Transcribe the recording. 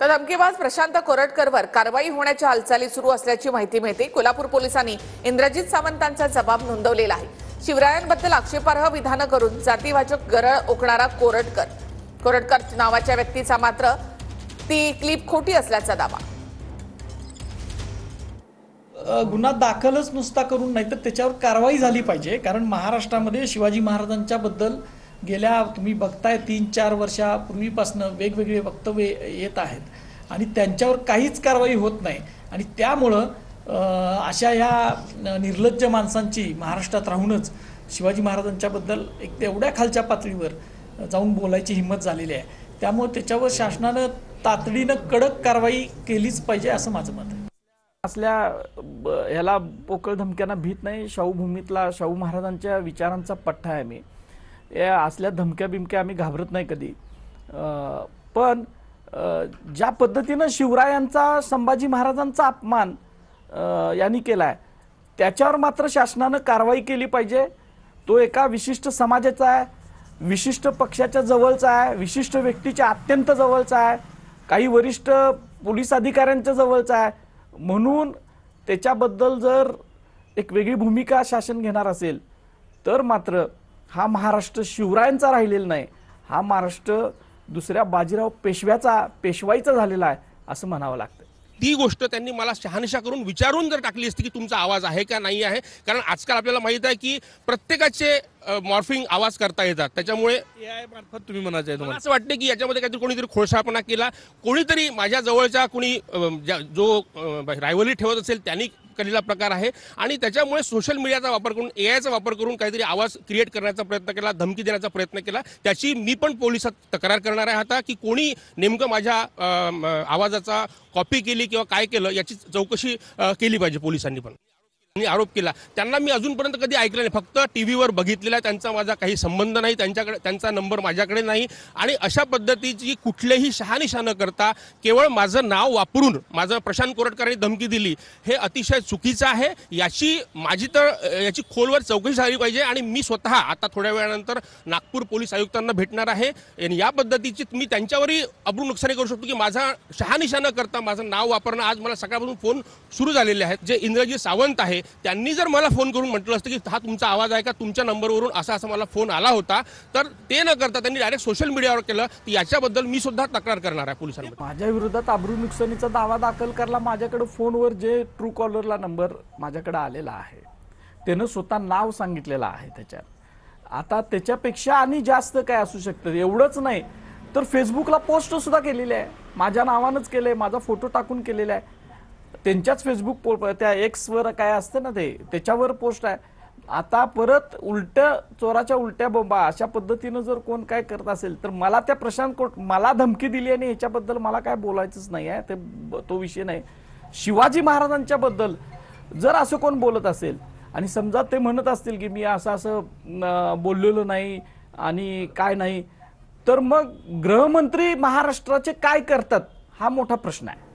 तर धमकीबाज प्रशांत कोरटकरवर कारवाई होण्याच्या हालचाली सुरू असल्याची माहिती मिळते। कोल्हापूर पोलिसांनी इंद्रजित सावंतांचा जबाब नोंदवलेला आहे। शिवरायांबद्दल आक्षेपार्ह विधान करून जातीवाचक गरळ ओकणारा कोरटकर नावाच्या व्यक्तीचा मात्र ती क्लिप खोटी असल्याचा दावा। गुन्हा दाखलच नुसता करून नाही तर त्याच्यावर कारवाई झाली पाहिजे। कारण महाराष्ट्रामध्ये शिवाजी महाराजांच्या बद्दल गेल्या तुम्ही बघताय 3-4 वर्षापूर्वीपासून वेगवेगळे वक्तव्य येत आहेत आणि त्यांच्यावर काहीच कारवाई होत नाही। आणि त्यामुळं अशा ह्या निर्लज्ज माणसांची महाराष्ट्रात राहूनच शिवाजी महाराजांच्या बद्दल एक तेवढ्या खालच्या पातळीवर जाऊन बोलायची हिंमत झालेली आहे। त्यामुळे त्याच्यावर शासनानं तातडीनं कडक कारवाई केलीच पाहिजे असं माझं मत आहे। असल्या ह्याला पोकळ धमक्यांना भीत नाही। शाहूभूमीतला शाहू महाराजांच्या विचारांचा पठ्ठा आहे मी। या असल्या धमक्या बिमक्या आम्ही घाबरत नाही कधी। पण ज्या पद्धतीनं शिवरायांचा संभाजी महाराजांचा अपमान यांनी केलाय त्याच्यावर मात्र शासनानं कारवाई केली पाहिजे। तो एका विशिष्ट समाजाचा आहे, विशिष्ट पक्षाच्या जवळचा आहे, विशिष्ट व्यक्तीच्या अत्यंत जवळचा आहे, काही वरिष्ठ पोलीस अधिकाऱ्यांच्या जवळचा आहे। म्हणून त्याच्याबद्दल जर एक वेगळी भूमिका शासन घेणार असेल तर मात्र हा महाराष्ट्र शिवरायांचा राहिलेला नाही, हा महाराष्ट्र दुसऱ्या बाजीराव पेशवाईचा झालेला आहे असं म्हणावं लागतं। ती गोष्ट त्यांनी मला शहानिशा करून विचारून जर टाकली असती की तुमचा आवाज आहे का नाही आहे। कारण आजकाल आपल्याला माहित आहे की प्रत्येकाचे मॉर्फिंग आवाज करता येतात। त्याच्यामुळे AI मार्फत तुम्ही म्हणायचं मला असं वाटतं की याच्यामध्ये काहीतरी कोणीतरी खोडसाळपणा केला, कोणीतरी माझ्या जवळच्या कोणी जो रायव्हली ठेवत असेल त्यांनी केलेला प्रकार आहे। आणि त्याच्यामुळे सोशल मीडियाचा वापर करून AIचा वापर करून काहीतरी आवाज क्रिएट करण्याचा प्रयत्न केला, धमकी देण्याचा प्रयत्न केला। त्याची मी पण पोलिसात तक्रार करणार आहे आता की कोणी नेमकं माझ्या आवाजाचा कॉपी केली किंवा काय केलं याची चौकशी केली पाहिजे पोलिसांनी पण। आरोप केला त्यांना मी अजूनपर्यंत कधी ऐकलं नाही, फक्त टीव्हीवर बघितलेला, त्यांचा माझा काही संबंध नाही, त्यांचा नंबर माझ्याकडे नाही। आणि अशा पद्धतीची कुठलेही शहानिशा न करता केवळ माझं नाव वापरून माझं प्रशांत कोरटकरांनी धमकी दिली हे अतिशय चुकीचं आहे। याची खोलवर चौकशी झाली पाहिजे। आणि मी स्वतः आता थोड्या वेळानंतर नागपूर पोलीस आयुक्तांना भेटणार आहे आणि या पद्धतीची मी त्यांच्यावरही अब्रू नुकसानी करू शकतो की माझा शहानिशा न करता माझं नाव वापरणं। आज मला सकाळपासून फोन सुरू झालेले आहेत। जे इंद्रजित सावंत आहे त्यांनी जर मला फोन करून म्हटलं असतं की हा तुमचा आवाज आहे का, तुमच्या नंबरवरून असा मला फोन आला होता, तर ते न करता त्यांनी डायरेक्ट सोशल मीडियावर केलं, तर याच्याबद्दल मी सुद्धा तक्रार करणार आहे पोलिसांमध्ये। माझ्या विरोधात अब्रू नुकसानीचा दावा दाखल करला। माझ्याकडे फोनवर जे ट्रू कॉलरला नंबर माझ्याकडे आलेला आहे त्यानं स्वतः नाव सांगितलेलं आहे त्याच्यात। आता त्याच्यापेक्षा आणि जास्त काय असू शकतं एवढंच नाही तर फेसबुकला पोस्ट सुद्धा केलेली आहे, माझ्या नावानंच केलंय, माझा फोटो टाकून केलेला आहे। त्यांच्याच फेसबुक त्या एक्सवर काय असतं ना त्याच्यावर पोस्ट आहे। आता परत चोराच्या उलट्या बोंबा अशा पद्धतीनं जर कोण काय करत असेल तर मला त्या मला धमकी दिली आणि ह्याच्याबद्दल मला काय बोलायचंच नाही आहे, तो विषय नाही। शिवाजी महाराजांच्या बद्दल जर असं कोण बोलत असेल आणि समजा ते म्हणत असतील की मी असं बोललेलो नाही आणि काय नाही, तर मग गृहमंत्री महाराष्ट्राचे काय करतात हा मोठा प्रश्न आहे।